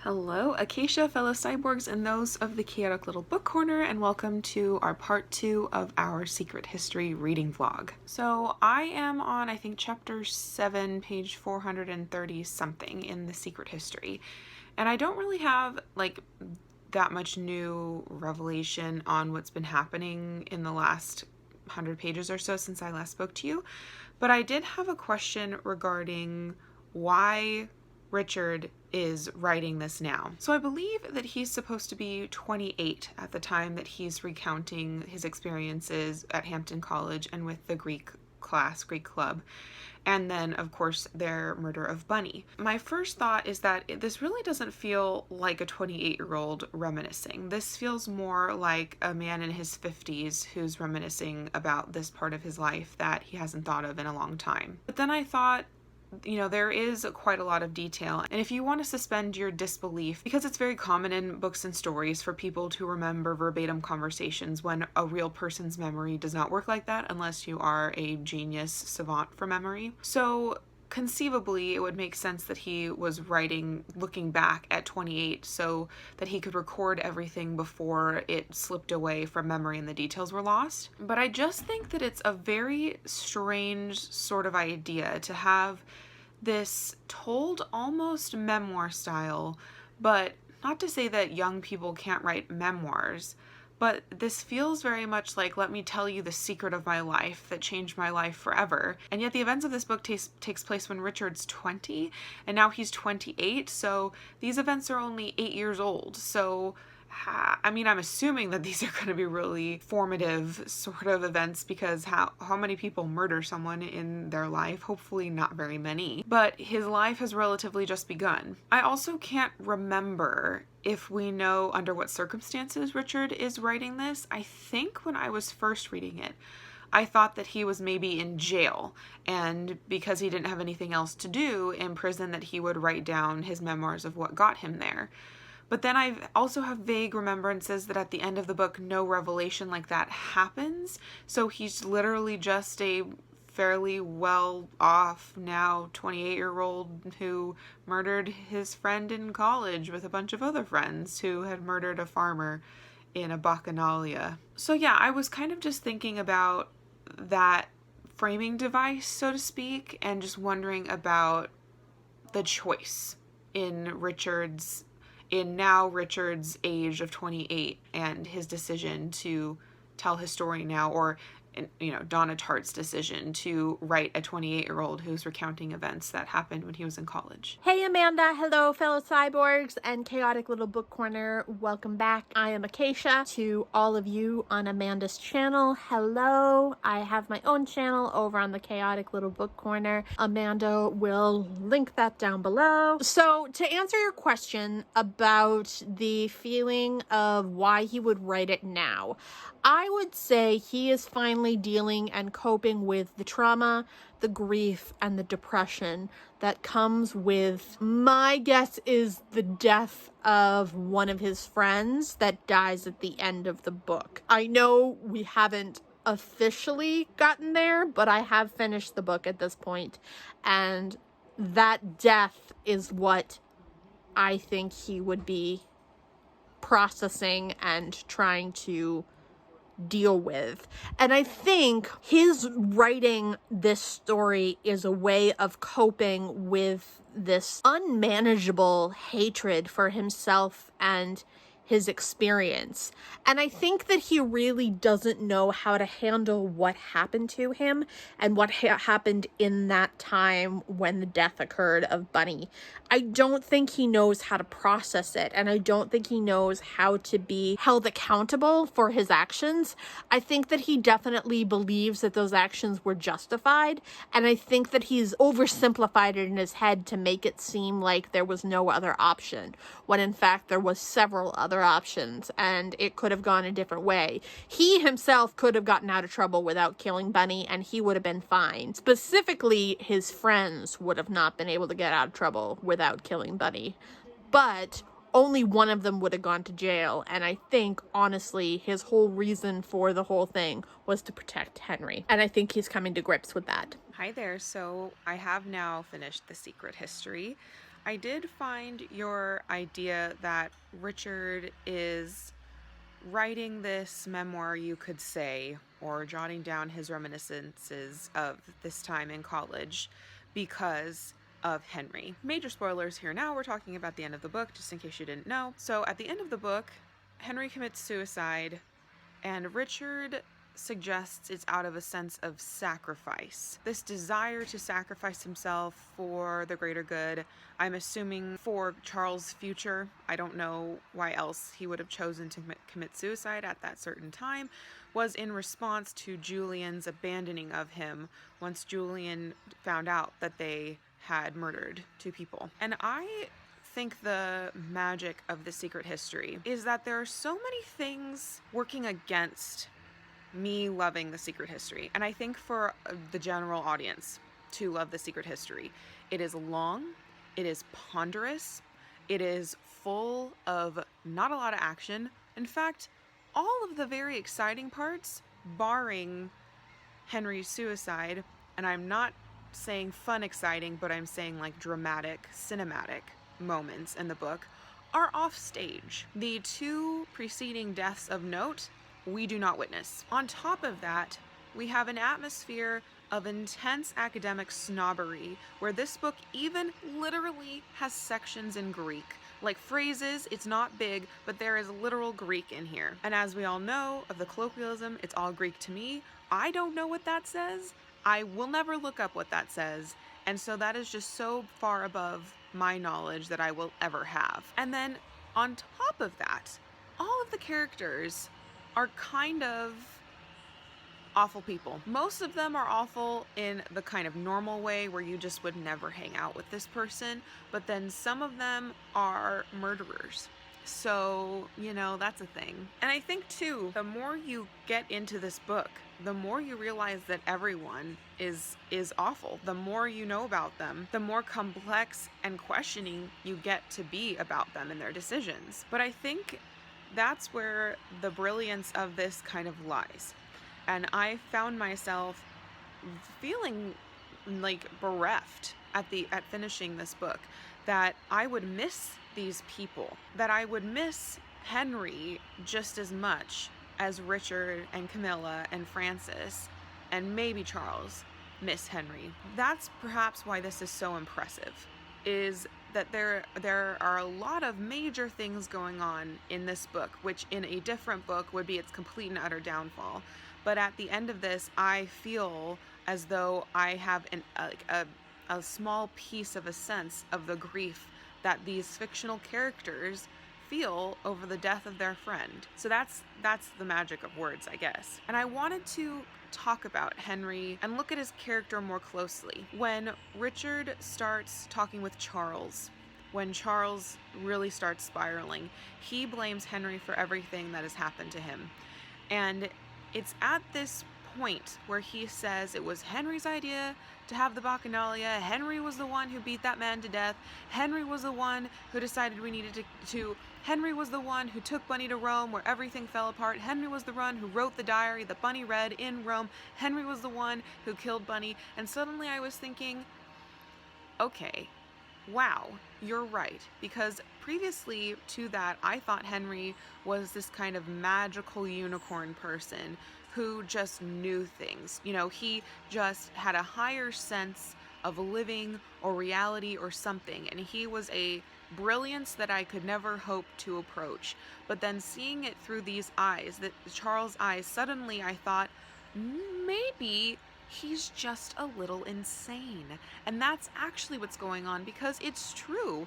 Hello, Acacia, fellow cyborgs, and those of the Chaotic Little Book Corner, and welcome to our part 2 of our Secret History reading vlog. So I am on, I think, chapter 7, page 430 something in the Secret History, and I don't really have, that much new revelation on what's been happening in the last 100 pages or so since I last spoke to you, but I did have a question regarding why Richard is writing this now. So I believe that he's supposed to be 28 at the time that he's recounting his experiences at Hampton College and with the Greek club, and then of course their murder of Bunny. My first thought is that this really doesn't feel like a 28-year-old reminiscing. This feels more like a man in his 50s who's reminiscing about this part of his life that he hasn't thought of in a long time. But then I thought, there is quite a lot of detail, and if you want to suspend your disbelief, because it's very common in books and stories for people to remember verbatim conversations when a real person's memory does not work like that unless you are a genius savant for memory. So conceivably, it would make sense that he was writing looking back at 28 so that he could record everything before it slipped away from memory and the details were lost. But I just think that it's a very strange sort of idea to have this told almost memoir style, but not to say that young people can't write memoirs, but this feels very much like, let me tell you the secret of my life that changed my life forever. And yet the events of this book takes place when Richard's 20, and now he's 28, so these events are only 8 years old. So I'm assuming that these are going to be really formative sort of events, because how many people murder someone in their life? Hopefully not very many. But his life has relatively just begun. I also can't remember if we know under what circumstances Richard is writing this. I think when I was first reading it, I thought that he was maybe in jail, and because he didn't have anything else to do in prison, that he would write down his memoirs of what got him there. But then I also have vague remembrances that at the end of the book, no revelation like that happens. So he's literally just a fairly well-off, now 28-year-old who murdered his friend in college with a bunch of other friends who had murdered a farmer in a bacchanalia. So yeah, I was kind of just thinking about that framing device, so to speak, and just wondering about the choice in Richard's age of 28 and his decision to tell his story now, or Donna Tartt's decision to write a 28-year-old who's recounting events that happened when he was in college. Hey Amanda, hello fellow cyborgs and Chaotic Little Book Corner, welcome back. I am Acacia. To all of you on Amanda's channel, hello. I have my own channel over on the Chaotic Little Book Corner. Amanda will link that down below. So to answer your question about the feeling of why he would write it now, I would say he is finally dealing and coping with the trauma, the grief, and the depression that comes with, my guess is, the death of one of his friends that dies at the end of the book. I know we haven't officially gotten there, but I have finished the book at this point, and that death is what I think he would be processing and trying to deal with. And I think his writing this story is a way of coping with this unmanageable hatred for himself and his experience. And I think that he really doesn't know how to handle what happened to him and what happened in that time when the death occurred of Bunny. I don't think he knows how to process it, and I don't think he knows how to be held accountable for his actions. I think that he definitely believes that those actions were justified, and I think that he's oversimplified it in his head to make it seem like there was no other option, when in fact there was several other options, and it could have gone a different way. He himself could have gotten out of trouble without killing Bunny, and he would have been fine. Specifically, his friends would have not been able to get out of trouble without killing Bunny. But only one of them would have gone to jail, and I think, honestly, his whole reason for the whole thing was to protect Henry. And I think he's coming to grips with that. Hi there. So I have now finished The Secret History. I did find your idea that Richard is writing this memoir, you could say, or jotting down his reminiscences of this time in college because of Henry. Major spoilers here now. We're talking about the end of the book, just in case you didn't know. So at the end of the book, Henry commits suicide, and Richard suggests it's out of a sense of sacrifice. This desire to sacrifice himself for the greater good, I'm assuming for Charles' future. I don't know why else he would have chosen to commit suicide at that certain time, was in response to Julian's abandoning of him once Julian found out that they had murdered 2 people. And I think the magic of The Secret History is that there are so many things working against me loving The Secret History. And I think for the general audience to love The Secret History, it is long, it is ponderous, it is full of not a lot of action. In fact, all of the very exciting parts, barring Henry's suicide, and I'm not saying fun exciting, but I'm saying like dramatic, cinematic moments in the book, are off stage. The 2 preceding deaths of note we do not witness. On top of that, we have an atmosphere of intense academic snobbery where this book even literally has sections in Greek. Like phrases, it's not big, but there is literal Greek in here. And as we all know of the colloquialism, it's all Greek to me. I don't know what that says. I will never look up what that says. And so that is just so far above my knowledge that I will ever have. And then on top of that, all of the characters are kind of awful people. Most of them are awful in the kind of normal way where you just would never hang out with this person, but then some of them are murderers. So, you know, that's a thing. And I think too, the more you get into this book, the more you realize that everyone is awful. The more you know about them, the more complex and questioning you get to be about them and their decisions. But I think that's where the brilliance of this kind of lies. And I found myself feeling like bereft at finishing this book, that I would miss these people, that I would miss Henry just as much as Richard and Camilla and Francis and maybe Charles miss Henry. That's perhaps why this is so impressive, is that there are a lot of major things going on in this book, which in a different book would be its complete and utter downfall. But at the end of this, I feel as though I have a small piece of a sense of the grief that these fictional characters feel over the death of their friend. So that's the magic of words, I guess. And I wanted to talk about Henry and look at his character more closely. When Richard starts talking with Charles, when Charles really starts spiraling, he blames Henry for everything that has happened to him. And it's at this point where he says it was Henry's idea to have the Bacchanalia. Henry was the one who beat that man to death. Henry was the one who decided we needed to Henry was the one who took Bunny to Rome where everything fell apart. Henry was the one who wrote the diary that Bunny read in Rome. Henry was the one who killed Bunny. And suddenly I was thinking, okay, wow, you're right. Because previously to that, I thought Henry was this kind of magical unicorn person who just knew things. You know, he just had a higher sense of living or reality or something. And he was a brilliance that I could never hope to approach. But then seeing it through these eyes, that Charles' eyes, suddenly I thought, maybe he's just a little insane. And that's actually what's going on, because it's true.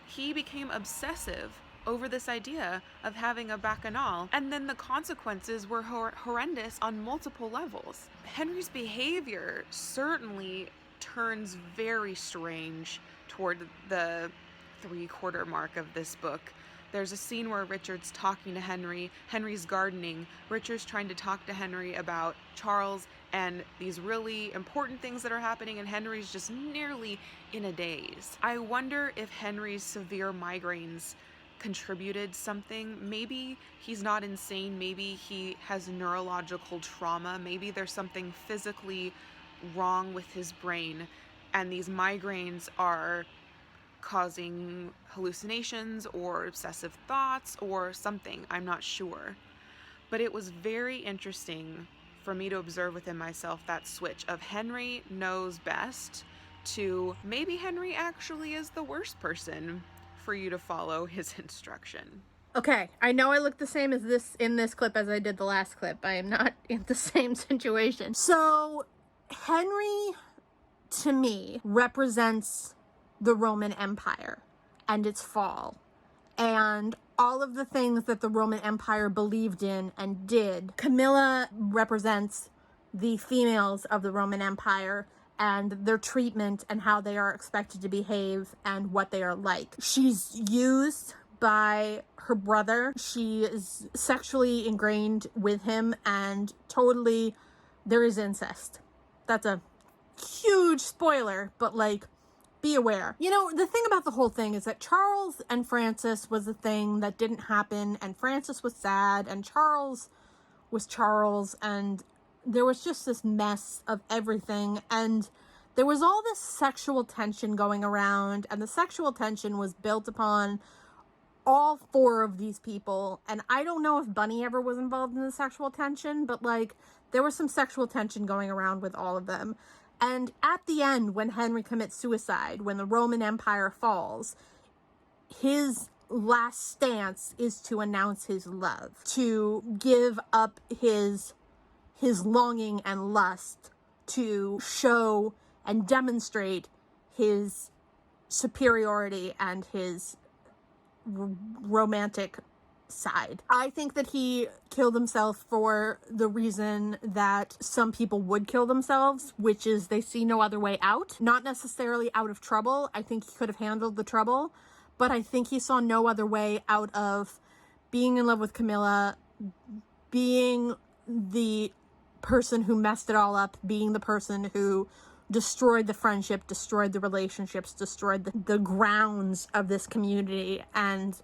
He became obsessive over this idea of having a bacchanal, and then the consequences were horrendous on multiple levels. Henry's behavior certainly turns very strange toward the 3/4 mark of this book. There's a scene where Richard's talking to Henry. Henry's gardening. Richard's trying to talk to Henry about Charles and these really important things that are happening, and Henry's just nearly in a daze. I wonder if Henry's severe migraines contributed something. Maybe he's not insane. Maybe he has neurological trauma. Maybe there's something physically wrong with his brain, and these migraines are causing hallucinations or obsessive thoughts or something. I'm not sure. But it was very interesting for me to observe within myself that switch of Henry knows best to maybe Henry actually is the worst person for you to follow his instruction. Okay, I know I look the same as this in this clip as I did the last clip. I am not in the same situation. So, Henry, to me, represents the Roman Empire and its fall. And all of the things that the Roman Empire believed in and did. Camilla represents the females of the Roman Empire and their treatment and how they are expected to behave and what they are like. She's used by her brother. She is sexually ingrained with him, and totally there is incest. That's a huge spoiler, but like, be aware. You know, the thing about the whole thing is that Charles and Francis was a thing that didn't happen, and Francis was sad, and Charles was Charles, and there was just this mess of everything, and there was all this sexual tension going around, and the sexual tension was built upon all four of these people. And I don't know if Bunny ever was involved in the sexual tension, but like, there was some sexual tension going around with all of them. And at the end, when Henry commits suicide, when the Roman Empire falls, his last stance is to announce his love, to give up his longing and lust, to show and demonstrate his superiority and his romantic side. I think that he killed himself for the reason that some people would kill themselves, which is they see no other way out. Not necessarily out of trouble. I think he could have handled the trouble, but I think he saw no other way out of being in love with Camilla, being the person who messed it all up, being the person who destroyed the friendship, destroyed the relationships, destroyed the grounds of this community, and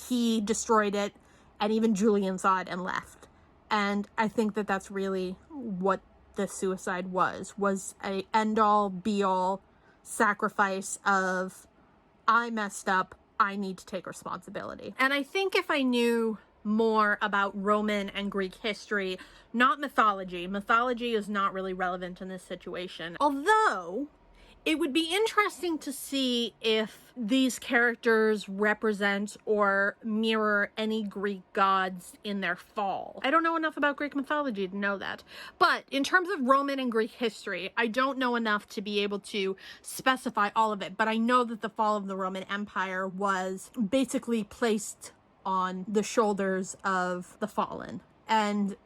he destroyed it, and even Julian saw it and left. And I think that that's really what the suicide was a end-all, be-all sacrifice of, I messed up, I need to take responsibility. And I think if I knew more about Roman and Greek history, not mythology. Mythology is not really relevant in this situation. Although, it would be interesting to see if these characters represent or mirror any Greek gods in their fall. I don't know enough about Greek mythology to know that. But in terms of Roman and Greek history, I don't know enough to be able to specify all of it. But I know that the fall of the Roman Empire was basically placed on the shoulders of the fallen, and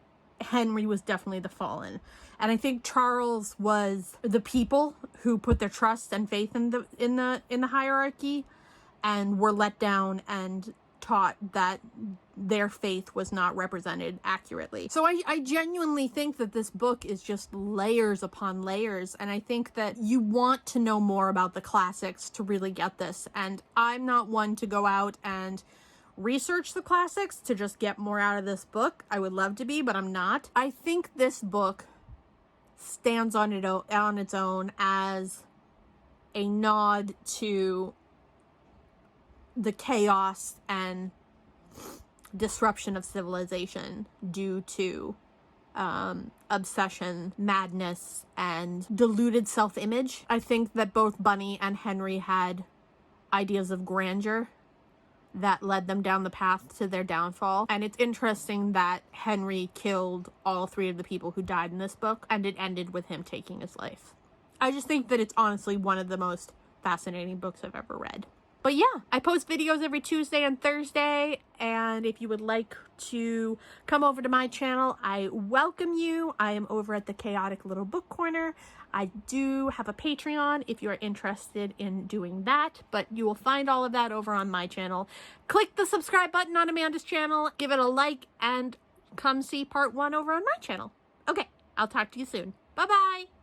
Henry was definitely the fallen. And I think Charles was the people who put their trust and faith in the hierarchy and were let down and taught that their faith was not represented accurately. So I genuinely think that this book is just layers upon layers, and I think that you want to know more about the classics to really get this. And I'm not one to go out and research the classics to just get more out of this book. I would love to be, but I'm not. I think this book stands on its own as a nod to the chaos and disruption of civilization due to obsession, madness, and deluded self-image. I think that both Bunny and Henry had ideas of grandeur that led them down the path to their downfall. And it's interesting that Henry killed all three of the people who died in this book, and it ended with him taking his life. I just think that it's honestly one of the most fascinating books I've ever read. But yeah, I post videos every Tuesday and Thursday, and if you would like to come over to my channel, I welcome you. I am over at the Chaotic Little Book Corner. I do have a Patreon if you're interested in doing that, but you will find all of that over on my channel. Click the subscribe button on Amanda's channel, give it a like, and come see part 1 over on my channel. Okay, I'll talk to you soon. Bye-bye!